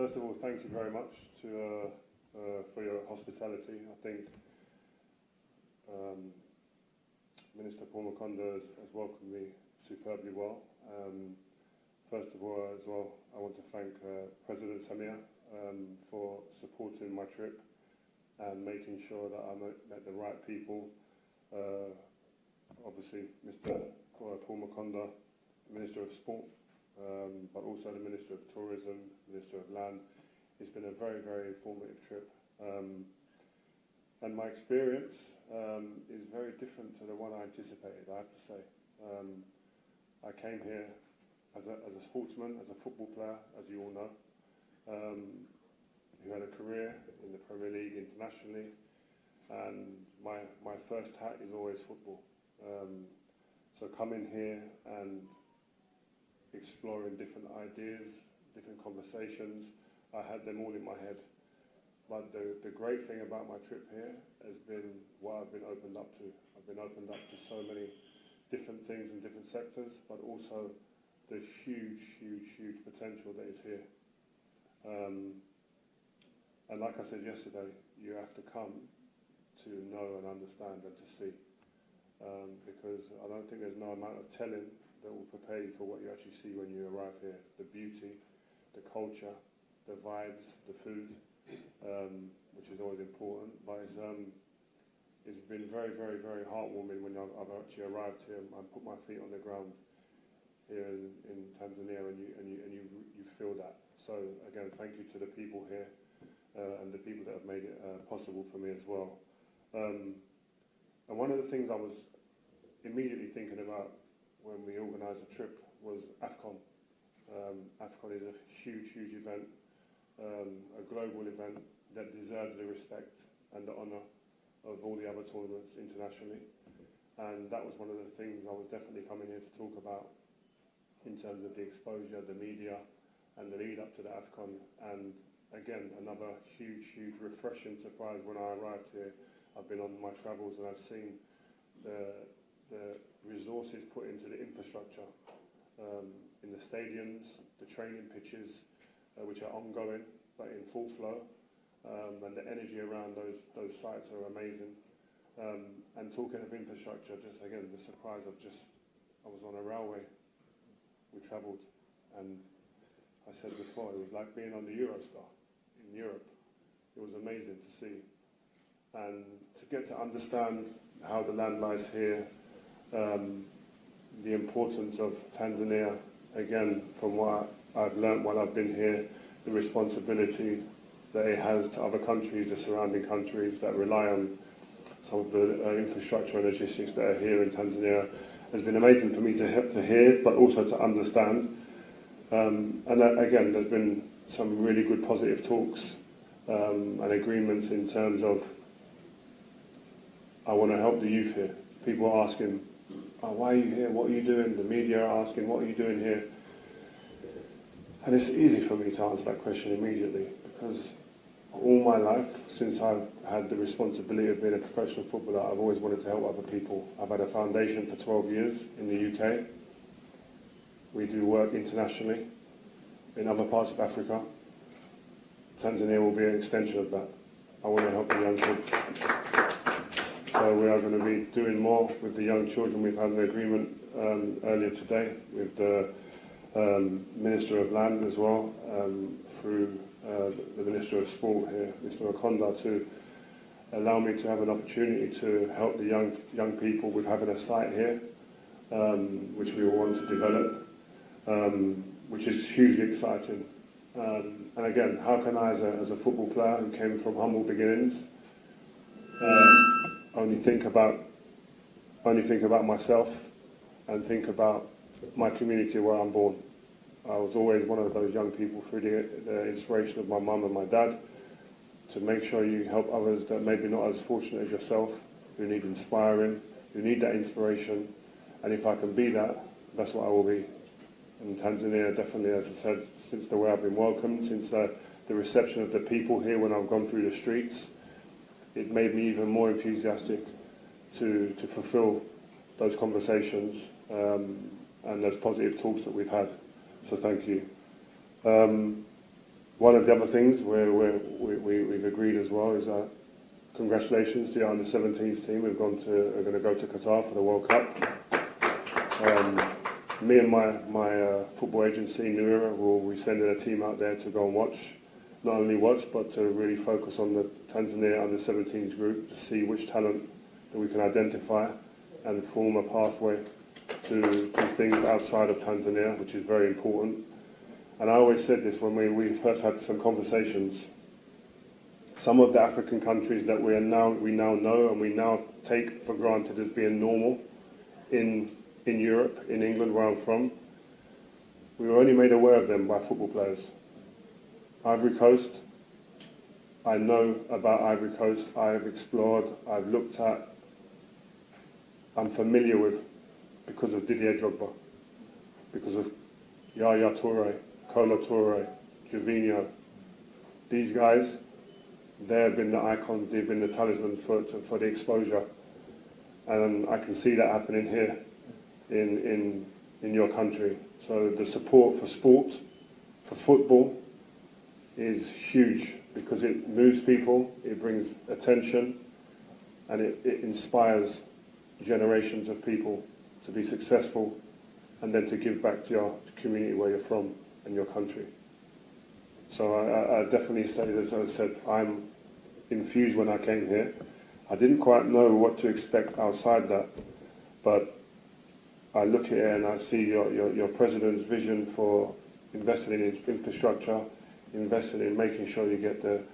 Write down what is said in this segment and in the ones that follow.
First of all, thank you very much for your hospitality. I think Minister Paul Makonda has welcomed me superbly well. First of all, as well, I want to thank President Samir for supporting my trip and making sure that I met the right people. Obviously, Mr. Paul Makonda, Minister of Sport, but also the Minister of Tourism, Minister of Land. It's been a very, very informative trip. And my experience is very different to the one I anticipated, I have to say. I came here as a sportsman, as a football player, as you all know, who had a career in the Premier League internationally, and my first hat is always football. So coming here and exploring different ideas, different conversations, I had them all in my head. But the great thing about my trip here has been what I've been opened up to. I've been opened up to so many different things in different sectors, but also the huge, huge, huge potential that is here. And like I said yesterday, you have to come to know and understand and to see. Because I don't think there's no amount of telling that will prepare you for what you actually see when you arrive here. The beauty, the culture, the vibes, the food, which is always important. But it's been very, very, very heartwarming when I've actually arrived here and put my feet on the ground here in Tanzania, and you feel that. So again, thank you to the people here and the people that have made it possible for me as well. And one of the things I was immediately thinking about when we organised the trip was AFCON. AFCON is a huge, huge event, a global event that deserves the respect and the honour of all the other tournaments internationally. And that was one of the things I was definitely coming here to talk about in terms of the exposure, the media, and the lead up to the AFCON. And again, another huge, huge refreshing surprise when I arrived here. I've been on my travels and I've seen the resources put into the infrastructure in the stadiums, the training pitches, which are ongoing but in full flow, and the energy around those sites are amazing. And talking of infrastructure, just again, the surprise of I was on a railway, we travelled, and I said before, it was like being on the Eurostar in Europe. It was amazing to see. And to get to understand how the land lies here, the importance of Tanzania, again, from what I've learnt while I've been here, the responsibility that it has to other countries, the surrounding countries that rely on some of the infrastructure and logistics that are here in Tanzania, has been amazing for me to hear, but also to understand. And again, there's been some really good positive talks and agreements in terms of, I want to help the youth here. People are asking, oh, why are you here? What are you doing? The media are asking, what are you doing here? And it's easy for me to answer that question immediately, because all my life, since I've had the responsibility of being a professional footballer, I've always wanted to help other people. I've had a foundation for 12 years in the UK. We do work internationally in other parts of Africa. Tanzania will be an extension of that. I want to help the young kids. So we are going to be doing more with the young children. We've had an agreement earlier today with the Minister of Land as well, through the Minister of Sport here, Mr. Makonda, to allow me to have an opportunity to help the young people with having a site here, which we all want to develop, which is hugely exciting. And again, how can I, as a football player who came from humble beginnings, only think about myself and think about my community where I'm born. I was always one of those young people through the inspiration of my mum and my dad to make sure you help others that maybe not as fortunate as yourself, who need inspiring, who need that inspiration. And if I can be that, that's what I will be. In Tanzania, definitely, as I said, since the way I've been welcomed, since the reception of the people here when I've gone through the streets, it made me even more enthusiastic to fulfill those conversations and those positive talks that we've had. So thank you. One of the other things we've agreed as well is congratulations to your under-17s team. Are going to go to Qatar for the World Cup. Me and my football agency, New Era, will be sending a team out there to go and watch. Not only watch, but to really focus on the Tanzania under-17s group to see which talent that we can identify and form a pathway to things outside of Tanzania, which is very important. And I always said this when we first had some conversations. Some of the African countries that we now know and we now take for granted as being normal in Europe, in England, where I'm from, we were only made aware of them by football players. Ivory Coast, I know about Ivory Coast. I've explored, I've looked at, I'm familiar with because of Didier Drogba, because of Yaya Toure, Kolo Toure, Gervinho. These guys, they have been the icons, they've been the talismans for the exposure. And I can see that happening here in your country. So the support for sport, for football, is huge because it moves people, it brings attention, and it inspires generations of people to be successful and then to give back to your community where you're from and your country. So I definitely say, as I said, I'm infused when I came here. I didn't quite know what to expect outside that, but I look at it and I see your president's vision for investing in infrastructure, investing in making sure you get the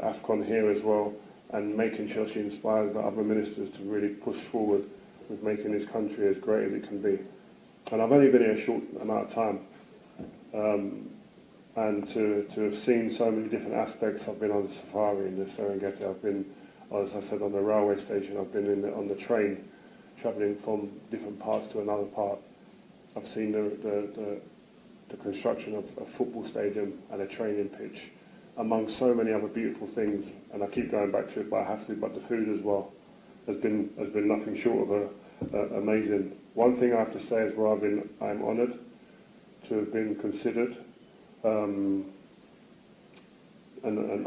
AFCON here as well, and making sure she inspires the other ministers to really push forward with making this country as great as it can be. And I've only been here a short amount of time, and to have seen so many different aspects. I've been on the safari in the Serengeti, I've been, as I said, on the railway station, I've been on the train, travelling from different parts to another part. I've seen the construction of a football stadium and a training pitch, among so many other beautiful things. And I keep going back to it, but I have to. But the food as well has been nothing short of amazing. One thing I have to say as well, I'm honoured to have been considered and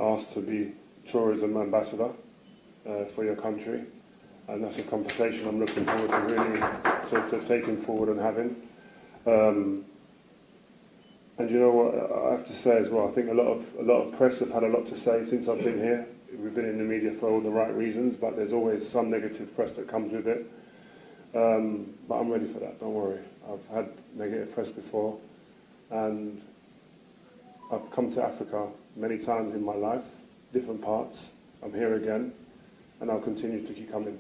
asked to be tourism ambassador for your country. And that's a conversation I'm looking forward to really to taking forward and having. And you know what I have to say as well, I think a lot of press have had a lot to say since I've been here. We've been in the media for all the right reasons, but there's always some negative press that comes with it. But I'm ready for that, don't worry. I've had negative press before, and I've come to Africa many times in my life, different parts. I'm here again, and I'll continue to keep coming,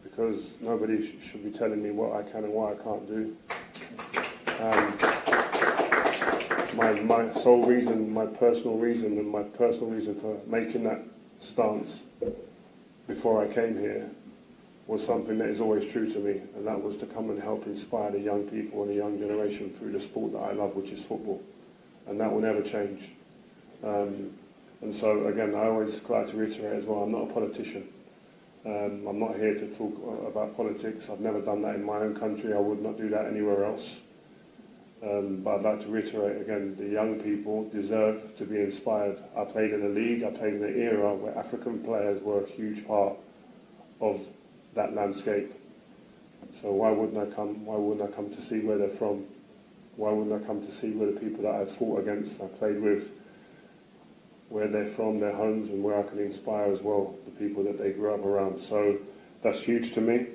because nobody should be telling me what I can and what I can't do. My sole reason, my personal reason for making that stance before I came here was something that is always true to me, and that was to come and help inspire the young people and the young generation through the sport that I love, which is football. And that will never change. And so, again, I always like to reiterate as well, I'm not a politician. I'm not here to talk about politics. I've never done that in my own country. I would not do that anywhere else. But I'd like to reiterate again, the young people deserve to be inspired. I played in a league, I played in an era where African players were a huge part of that landscape. So why wouldn't I come? Why wouldn't I come to see where they're from? Why wouldn't I come to see where the people that I've fought against, I played with, where they're from, their homes, and where I can inspire as well the people that they grew up around. So that's huge to me.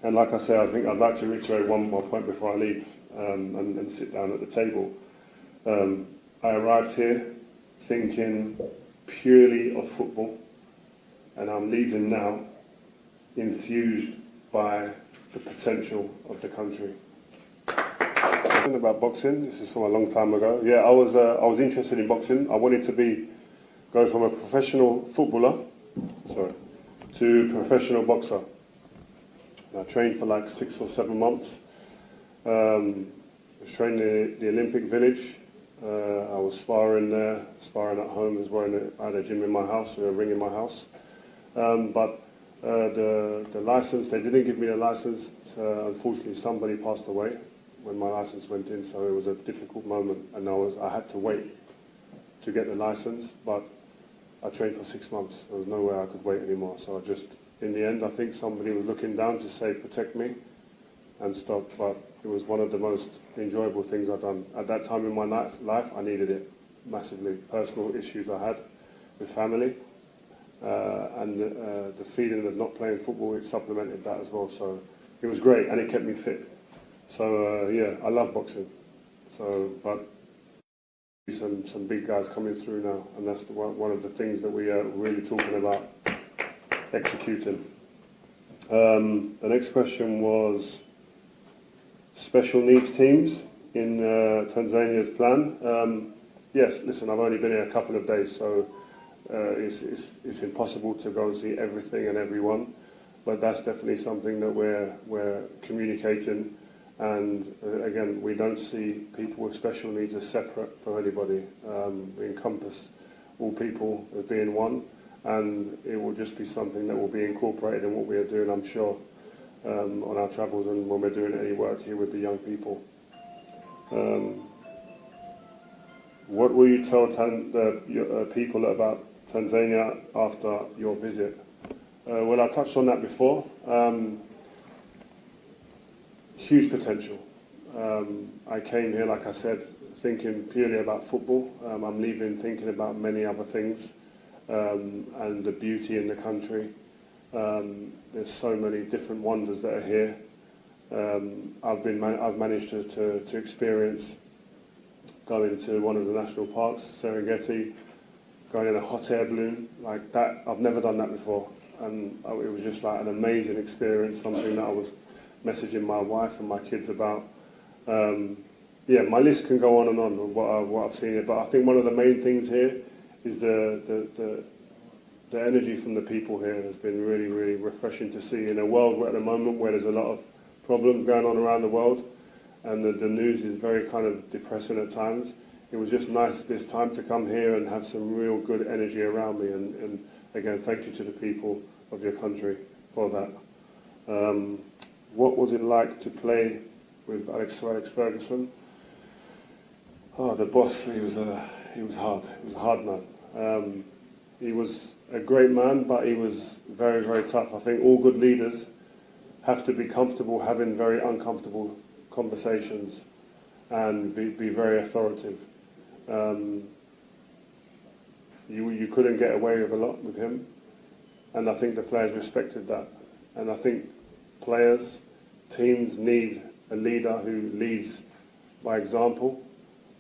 And like I say, I think I'd like to reiterate one more point before I leave and sit down at the table. I arrived here thinking purely of football, and I'm leaving now enthused by the potential of the country. Something about boxing. This is from a long time ago. Yeah, I was interested in boxing. I wanted to go from a professional footballer, to professional boxer. I trained for like 6 or 7 months. I was training in the Olympic Village. I was sparring there, sparring at home as well. I had a gym in my house, a ring in my house. But the license, they didn't give me a license. Unfortunately, somebody passed away when my license went in, so it was a difficult moment, and I had to wait to get the license, but I trained for 6 months. There was no way I could wait anymore, so in the end, I think somebody was looking down to say, protect me, and stop, but it was one of the most enjoyable things I've done. At that time in my life, I needed it massively. Personal issues I had with family, and the feeling of not playing football, it supplemented that as well, so it was great, and it kept me fit. So yeah, I love boxing. So, but some big guys coming through now, and that's one of the things that we are really talking about executing. The next question was special needs teams in Tanzania's plan. Yes, listen, I've only been here a couple of days, so it's impossible to go and see everything and everyone, but that's definitely something that we're communicating. And again, we don't see people with special needs as separate from anybody. We encompass all people as being one, and it will just be something that will be incorporated in what we are doing, I'm sure, on our travels and when we're doing any work here with the young people. What will you tell people about Tanzania after your visit? Well, I touched on that before. Huge potential. I came here, like I said, thinking purely about football. I'm leaving thinking about many other things, and the beauty in the country. There's so many different wonders that are here. I've managed to experience going to one of the national parks, Serengeti, going in a hot air balloon like that. I've never done that before, and it was just like an amazing experience, something that I was messaging my wife and my kids about. Yeah, my list can go on and on of what I've seen here, but I think one of the main things here is the energy from the people here has been really, really refreshing to see in a world where at the moment where there's a lot of problems going on around the world, and the news is very kind of depressing at times. It was just nice this time to come here and have some real good energy around me, and again, thank you to the people of your country for that. What was it like to play with Alex Ferguson? Oh, the boss, he was hard. He was a hard man. He was a great man, but he was very, very tough. I think all good leaders have to be comfortable having very uncomfortable conversations and be very authoritative. You couldn't get away with a lot with him, and I think the players respected that. And I think teams need a leader who leads by example.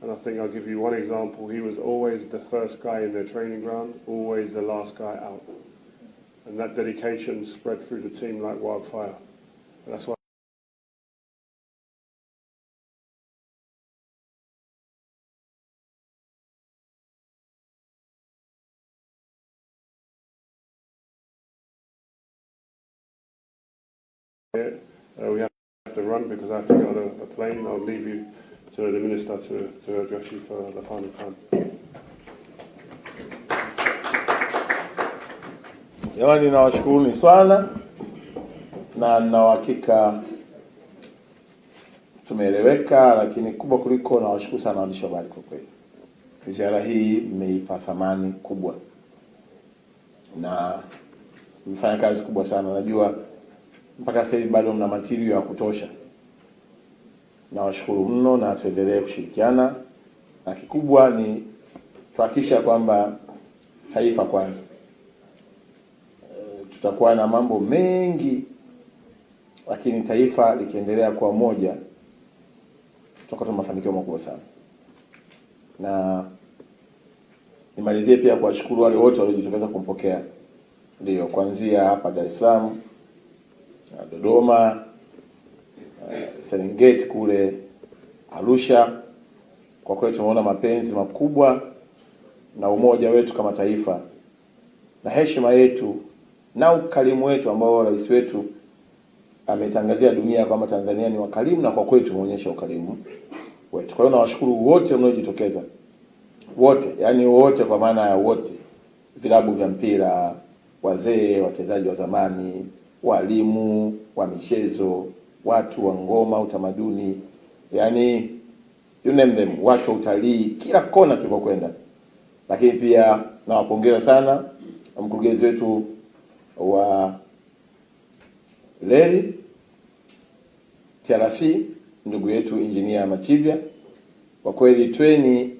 And I think I'll give you one example. He was always the first guy in their training ground, always the last guy out. And that dedication spread through the team like wildfire. And that's why we have to run because I have to get on a plane. I'll leave you to the Minister to address you for the final time. Jamani, nawashukuruni sana na nina uhakika tumeeleweka, lakini kubwa kuliko nawashukuru sana waandishi wa habari kwa kweli. Ziara hii mmeipa thamani kubwa na mmefanya kazi kubwa sana. Najua mpaka sasa hivi bado mna material ya kutosha. Nawashukuru mno na tuendelee kushirikiana, na kikubwa ni tuhakikisha kwamba taifa kwanza. Tutakuwa na mambo mengi, lakini taifa likiendelea kuwa moja tutakuwa na mafanikio makubwa sana. Na nimalizie pia kuwashukuru wale wote waliojitokeza kumpokea, ndio kuanzia hapa Dar es Salaam, Dodoma, Serengeti kule Arusha. Kwa kweli tumeona mapenzi makubwa na umoja wetu kama taifa na heshima yetu na ukarimu wetu ambao rais wetu ametangazia dunia kwamba Tanzania ni wakarimu, na kwa kweli tumeonyesha ukarimu wetu. Kwa hiyo nawashukuru wote mnaojitokeza. Wote, yani wote kwa maana ya wote. Vilabu vya mpira, wazee, wachezaji wa zamani, walimu wa michezo, watu wa ngoma, utamaduni, yani you name them, watu wa utalii, kila kona tulikokwenda. Lakini pia nawapongeza sana mkurugenzi wetu wa reli TRC, ndugu yetu Engineer Machibia. Kwa kweli treni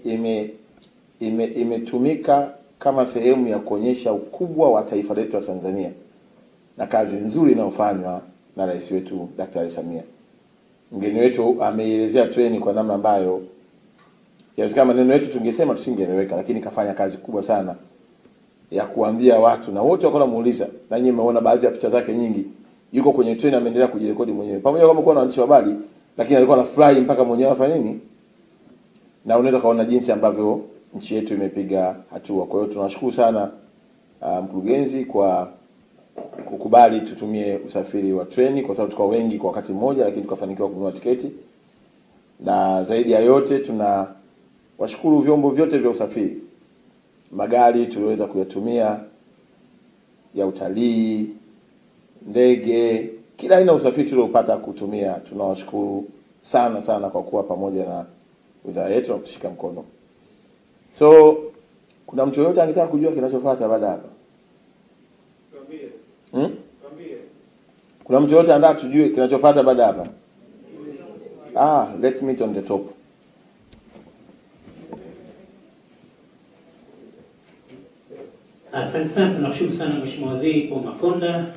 imetumika kama sehemu ya kuonyesha ukubwa wa taifa letu la Tanzania na kazi nzuri inayofanywa na rais wetu Daktari Samia. Mgeni wetu ameielezea treni kwa namna ambayo yawezekana maneno yetu tungesema tusingeeleweka, lakini kafanya kazi kubwa sana ya kuambia watu, na wote wako namuuliza, na nyinyi mmeona baadhi ya picha zake nyingi, yuko kwenye treni ameendelea kujirekodi mwenyewe. Pamoja kama kwa na waandishi wa habari, lakini alikuwa anafurahi mpaka mwenyewe afanye nini? Na unaweza kaona jinsi ambavyo nchi yetu imepiga hatua. Kwa hiyo tunashukuru sana mkurugenzi kwa kukubali tutumie usafiri wa treni, kwa sababu tulikuwa wengi kwa wakati mmoja, lakini tukafanikiwa kununua tiketi. Na zaidi ya yote tunawashukuru vyombo vyote vya usafiri, magari tuliweza kuyatumia ya utalii, ndege, kila aina usafiri tuliopata kutumia. Tunawashukuru sana sana kwa kuwa pamoja na wizara yetu na kushika mkono. So kuna mtu yote anataka kujua kinachofuata baada hapa? Kuna mtu yote anataka tujue kinachofuata baada hapa? Let's meet on the top. Asante sana, tunashukuru sana Mheshimiwa Waziri Paul Makonda.